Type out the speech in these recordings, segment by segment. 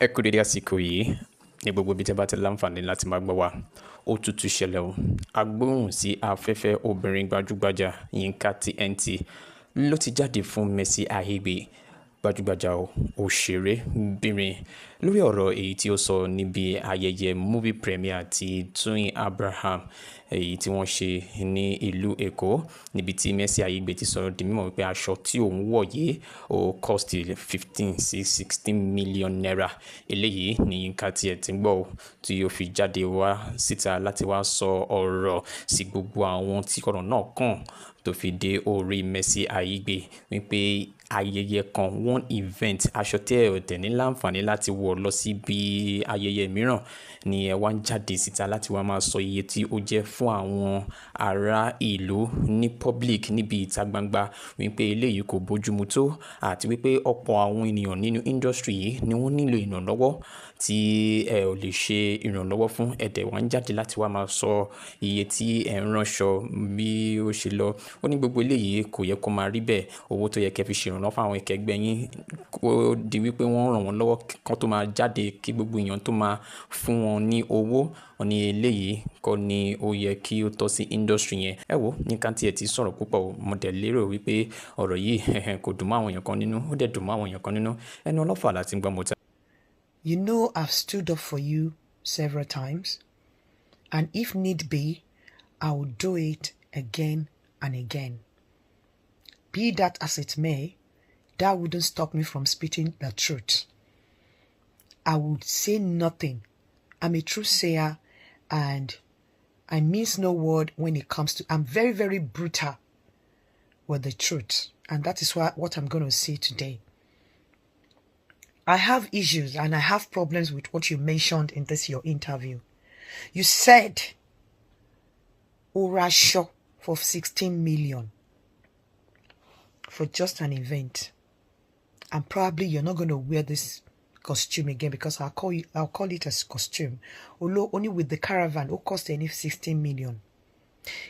Ẹ kú dédé àsìkò yìí ní gbogbo ibi tí ẹ bá ti láǹfààní láti máa gbọ́ wa. Ó tútù ṣẹlẹ̀ o. Agbóhùn sí afẹ́fẹ́ obìnrin gbajúgbajà Yinka TNT ló ti jáde fún Mercy Aigbe, gbajúgbajà òṣèré bìnrin, lórí ọ̀rọ̀ èyí tí ó sọ níbi ayẹyẹ movie premiere ti Toyin Abraham èyí tí wọ́n ṣe ní ìlú Èkó, níbi tí Mercy Aigbe ti sọ̀rọ̀ di mímọ̀ wípé aṣọ tí òun wọ̀ yìí ó cost 15 sí 16 million naira. Eléyìí ni Yinka tiẹ̀ ti ń gbọ́ tí ó fi jáde wá síta láti wá sọ ọ̀rọ̀ sí gbogbo àwọn tí ọ̀rọ̀ náà kàn tó fi dé orí Mercy Aigbe wípé ayẹyẹ kan, one event, aṣọ tí ẹ ò tẹ̀ ní láǹfààní láti wọ̀ lọ síbi ayẹyẹ mìíràn ni ẹ wá ń jáde síta láti wá máa sọ iye tí ó jẹ́ fún àwọn ará ìlú ní public níbi ìta gbangba, wípé eléyìí kò bójúmu tó, àti wípé ọ̀pọ̀ àwọn ènìyàn nínú industry yìí ni wọ́n nílò ìrànlọ́wọ́ tí ẹ ò lè ṣe ìrànlọ́wọ́ fún. Ẹ̀dẹ̀ wá ń jáde láti wá máa sọ iye tí ẹ ń ránṣọ bí ó ṣe lọ. Ó ní gbogbo eléyìí kò yẹ kó máa rí bẹ́ẹ̀. Owó tó yẹ kẹ́ fi ṣe ìrànlọ́wọ́ fún àwọn ẹkẹgbẹ́ yín kó di wípé wọ́n ràn wọ́n lọ́wọ́ kan tó máa jáde kí gbogbo èèyàn tó máa fún wọn ní owó. Wọ́n ní eléyìí kọ́ ni ó yẹ kí ó tọ́ sí industry yẹn. Ẹ wo Yinka tiẹ̀ ti sọ̀rọ̀ púpọ̀. Mo dẹ̀ lérò wípé ọ̀rọ̀ yìí kò dùn mọ́ àwọn èèyàn kan nínú, ó dẹ̀ dùn mọ́ àwọn èèyàn kan nínú. Ẹnu ọlọ́fà láti gbọ́ mọ́ta. You know I've stood up for you several times, and if need be, I will do it again and again. Be that as it may, that wouldn't stop me from speaking the truth. I would say nothing. I'm a truth sayer, and I mince no word when it comes to... I'm very, very brutal with the truth, and that is what I'm going to say today. I have issues and I have problems with what you mentioned in your interview. You said Orasho for 16 million for just an event, and probably you're not going to wear this costume again, because I'll call it a costume. Only with the caravan, it cost any 16 million.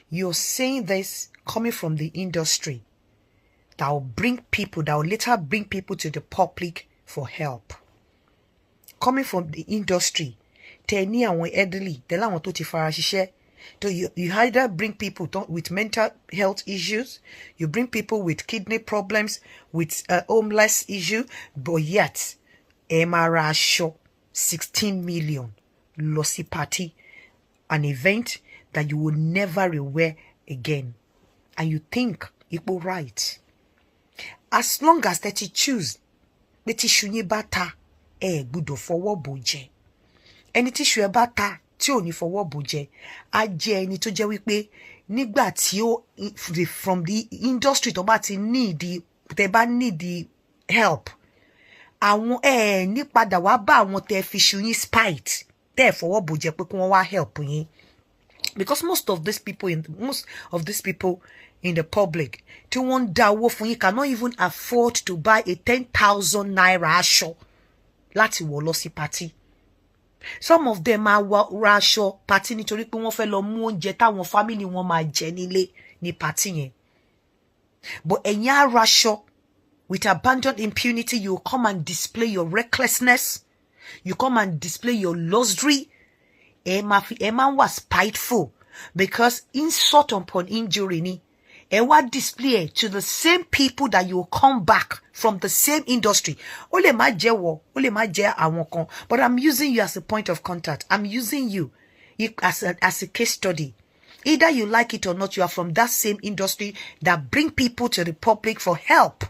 You're saying this coming from the industry that will later bring people to the public for help. Coming from the industry, you either bring people with mental health issues, you bring people with kidney problems, with homeless issue, but yet, Emara show 16 million lossy party, an event that you will never rewear again, and you think it will right. As long as that you choose, beti shunye bata gbọ́dọ̀ fọwọ́ bò jẹ. Ẹni tí ṣu ẹ bá ta tí ò ní fọwọ́ bò jẹ á jẹ́ ẹni tó jẹ́ wípé nígbà tí ó from the industry tó bá ti need the help, àwọn ní padà wá bá àwọn tẹ́ fi ṣu yín spite tẹ́ fọwọ́ bò jẹ pé kí wọ́n wá help yín. Because most of these people in the public, tí wọ́n dá owó fún yín, cannot even afford to buy a 10,000 naira aṣọ láti wọ̀ lọ sí party. Some of them are ra aṣọ party nítorí pé wọ́n fẹ́ lọ mú oúnjẹ táwọn family wọn máa jẹ nílé ní party yẹn. But ẹ̀yin á ra aṣọ with abandoned impunity. You come and display your recklessness. You come and display your luxury. Ẹ máa wà spiteful, because insult upon injury ni. Ẹ wá display to the same people that you will come back from the same industry. Ó lè má jẹ́ wọ, ó lè má jẹ́ àwọn kan, but I'm using you as a point of contact. I'm using you as a case study. Either you like it or not, you are from that same industry that bring people to the public for help.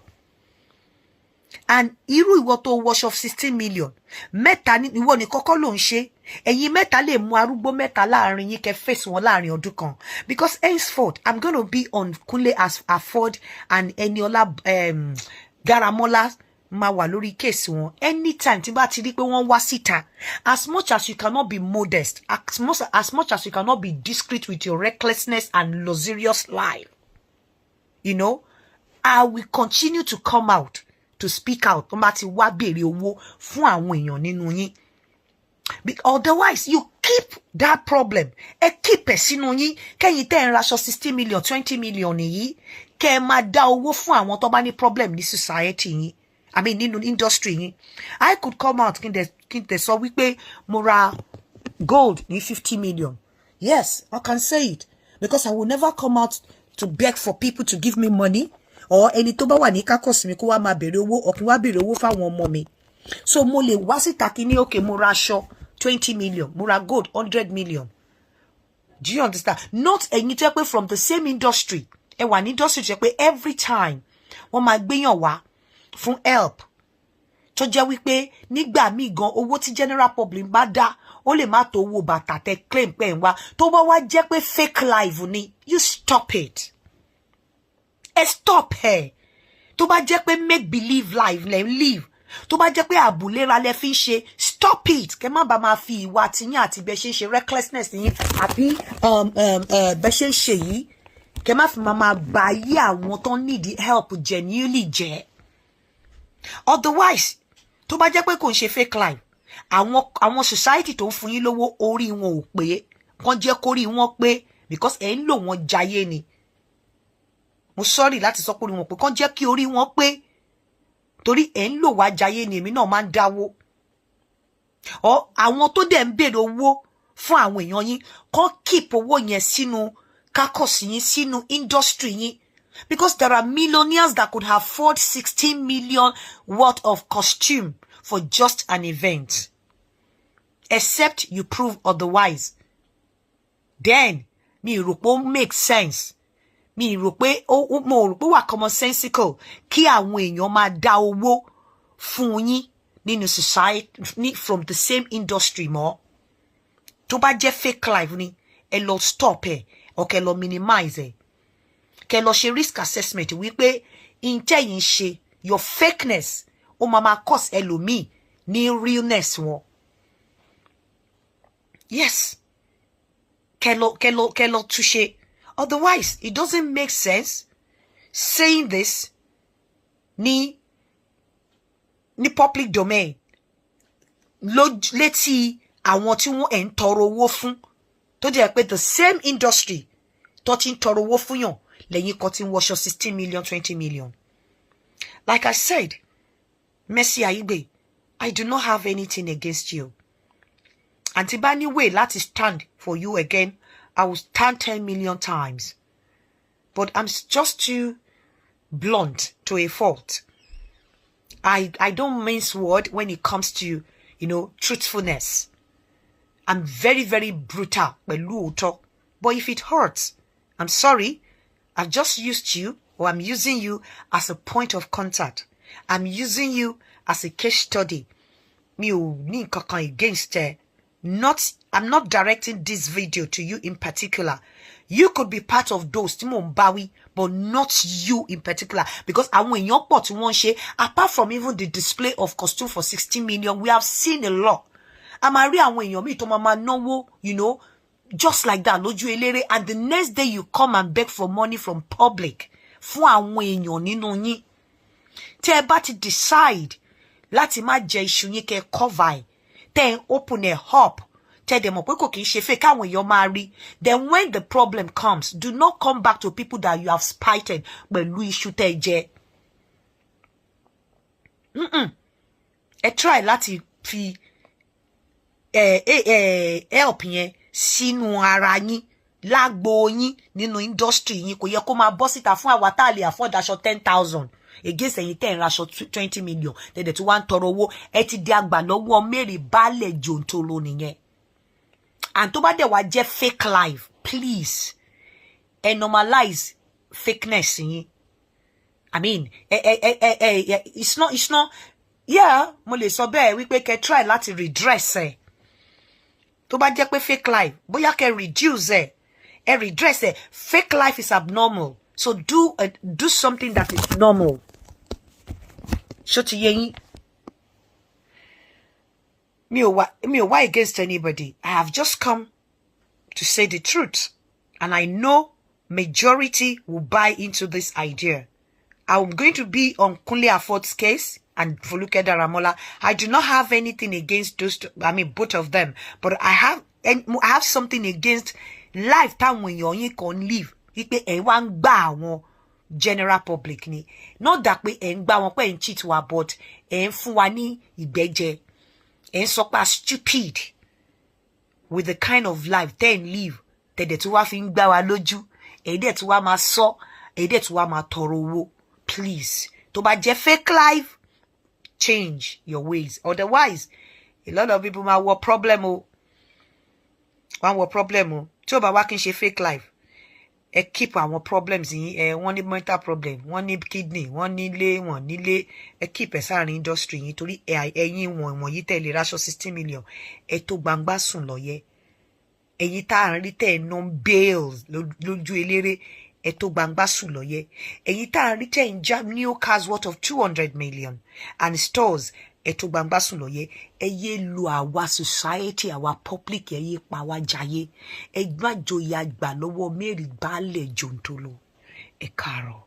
And irú ìwọ tó wash off 16 million, mẹ́ta ni ìwọ ní kọ́kọ́ ló ń ṣe. Ẹ̀yin mẹ́ta lè mú arúgbó mẹ́ta láàrin yín kẹ́ face wọn láàrin ọdún kan. Because henceforth, I'm going to be on Kunle as Afford and Eniola Garamola máa wà lórí case wọn. Anytime tí bá ti rí pé wọ́n wá síta, as much as you cannot be modest, as much as you cannot be discreet with your recklessness and luxurious life, you know, I will continue to come out to speak out. Tó bá ti wá béèrè owó fún àwọn èèyàn nínú yín. Otherwise, you keep that problem. Keep ẹ sínú yín. Kẹ́yìn tẹ́ ń raṣọ 60 million, 20 million yìí, kẹ́ máa dá owó fún àwọn tó bá ní problem ní society yín. I mean, nínú industry yín. I could come out kí n dẹ̀ sọ wípé mo ra gold ní 50 million. Yes, I can say it because I will never come out to beg for people to give me money or ẹni tó bá wà ní kákọ̀sí mi kó wá máa béèrè owó or kí wá béèrè owó fáwọn ọmọ mi. So mo lè wá síta kí ní okay mo ra aṣọ 20 million, mo ra gold 100 million. Do you understand? Not ẹ̀yin tó jẹ́ pé from the same industry. Ẹ wà ní industry tó jẹ́ pé every time wọ́n máa gbéyàn wá fún help. Tó jẹ́ wípé nígbà míì gan owó tí general public bá dá ó lè má tó owó bàtà tẹ́ claim pé ń wá. Tó bá wá jẹ́ pé fake life ni, you stop it. Ẹ stop ẹ. Tó bá jẹ́ pé make believe life lẹ live. Tó bá jẹ́ pé àbùlera lẹ fi ń ṣe, stop it. Kẹ́ má bá máa fi ìwà tiyín àti bẹ́ ṣe ń ṣe recklessness yín àbí bẹ́ ṣe ń ṣe yìí. Kẹ́ má fi máa bá ayé àwọn tó need help genuinely jẹ́. Otherwise, tó bá jẹ́ pé kò ń ṣe fake life, àwọn society tó ń fún yín lówó orí wọn ò pé, kàn jẹ́ kórí wọn pé because ẹ̀ ń lò wọ́n jayé ni. Mo sorry láti sọ pé orí wọn pé, kàn jẹ́ kí orí wọn pé torí ẹ̀ ń lò wá jayé ni èmi náà máa ń dáwó. Or àwọn tó dẹ̀ ń béèrè owó fún àwọn èèyàn yín, kàn keep owó yẹn sínú kákọ̀sí yín, sínú industry yín. Because there are millionaires that could afford 16 million worth of costume for just an event. Except you prove otherwise. Then, mi rò pé ó make sense. Mi rò pé mo rò pé wà commonsensical kí àwọn èèyàn máa dá owó fún yín nínú society from the same industry mọ́. Tó bá jẹ́ fake life ni, ẹ lọ stop ẹ, or kẹ́ lọ minimize ẹ. Kẹ́ lọ ṣe risk assessment wípé intẹ́yìn ṣe your fakeness ó máa cause ẹlòmíì ní realness wọn. Yes. Kẹ́ lọ túṣe. Otherwise, it doesn't make sense saying this ní public domain. Létí àwọn tí wọ́n ń tọrọ owó fún tó jẹ́ pé the same industry tó ti ń tọrọ owó fún yàn lẹ́yìn kan tí ń wọṣọ 16 million, 20 million. Like I said, Mercy Aigbe, I do not have anything against you. And tí bá ní way láti stand for you again, I will stand 10 million times. But I'm just too blunt to a fault. I don't mince word when it comes to, truthfulness. I'm very, very brutal. But if it hurts, I'm sorry. I've just used you, or I'm using you as a point of contact. I'm using you as a case study. Mi ò ní nǹkankan against I'm not directing this video to you in particular. You could be part of those tí mò ń bá wí, but not you in particular. Because àwọn èèyàn pọ̀ tí wọ́n ṣe, apart from even the display of costume for 16 million, we have seen a lot. A máa rí àwọn èèyàn míì tó máa náwó, just like that, lójú eléré, and the next day you come and beg for money from public. Fún àwọn èèyàn nínú yín. Tẹ́ ẹ bá ti decide láti má jẹ iṣu yín kẹ́ cover ẹ̀, tẹ́ ẹ open ẹ̀ up, tẹ́ ẹ dẹ̀ mọ̀ pé kò kìí ṣe fake káwọn èèyàn máa rí. Then when the problem comes, do not come back to people that you have spited pẹ̀lú iṣu tẹ́ ẹ jẹ. Ẹ try láti fi help yẹn sínú ara yín, lágbo yín, nínú industry yín. Kò yẹ kó máa bọ́ síta fún àwa tá lè afford aṣọ 10,000 against ẹ̀yin tẹ́ ń raṣọ 20 million tẹ́lẹ̀ tí wọ́n ń tọrọ owó. Ẹ ti di àgbà lọ́wọ́ mẹ́rin baálẹ̀ jòǹtolo nìyẹn. And tó bá dẹ̀ wá jẹ́ fake life, please normalize fakeness yín. I mean, it's not yeah, mo lè sọ bẹ́ẹ̀ wípé kẹ́ try láti redress ẹ̀. Tó bá jẹ́ pé fake life, bóyá kẹ́ reduce ẹ̀, redress ẹ̀. Fake life is abnormal, so do something that is normal. Ṣó ti yé yín? Mi ò wá against anybody. I have just come to say the truth, and I know majority will buy into this idea. I'm going to be on Kunle Afod's case and Foluke Daramola. I do not have anything against those two, both of them, but I have something against lifetime when you're can live. Ipe ẹ wá ń gbà àwọn general public ni. Not that pé ẹ̀ ń gbá wọn pé ẹ̀ ń cheat wa, but ẹ̀ ń fún wa ní ìgbẹ́jẹ. Ẹ̀ ń sọ pé stupid with the kind of life tẹ́ ń live. Tẹ̀dẹ̀ tí wá fi ń gbá wa lójú. Ẹ̀dẹ̀ tí wá máa sọ. Ẹ̀dẹ̀ tí wá máa tọrọ owó. Please. Tó bá jẹ́ fake life, change your ways. Otherwise, a lot of people máa wọ problem o. Wọ́n wọ problem o. Tí ó bá wá kí n ṣe fake life, ẹ keep àwọn problems yín. Wọ́n ní mental problem, wọ́n ní kidney, wọ́n nílé, wọ́n nílé. Ẹ keep ẹ sáàrin industry yín torí ẹ̀yin wọ̀nyí tẹ̀lé ráṣọ 60 million. Ẹ tó gbangba sùn lọ́yẹ. Ẹ̀yin tá à ń rí tẹ̀ ná bails lójú eléré. Ẹ tó gbangba sùn lọ́yẹ. Ẹ̀yin tá à ń rí tẹ̀ ń jam new cars worth of 200 million and stores. Ẹ tó gbangba sùn lọ́yẹ. Ẹ yé lu àwa society, àwa public, ẹ yé pa wá jayé. Ẹ gbàjọyà gbà lọ́wọ́ Mary baálẹ̀ Jòǹtóló. Ẹ káàárọ̀.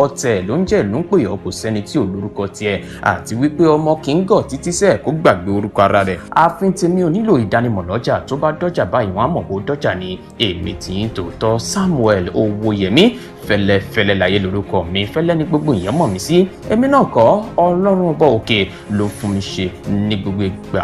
ọ̀tẹ̀ ló ń jẹ́ ló ń pè ọ́, kò sẹ́ni tí ò lórúkọ tiẹ̀, àti wípé ọmọ kì í gọ̀ títí sẹ́ẹ̀ kó gbàgbé orúkọ ara rẹ̀. ààfin tèmi ò nílò ìdánimọ̀ lọ́jà, tó bá dọ́jà báyìí wọ́n á mọ̀ bó dọ́jà ni. èmi tí ń tòótọ́ Samuel Owóyẹmí, fẹ́lẹ́fẹ́lẹ́ láyé lórúkọ mi, fẹ́lẹ́ ní gbogbo èèyàn mọ̀ mí sí. èmi náà kọ́, Ọlọ́run ọba òkè ló fún mi ṣe ní gbogbo ìgbà.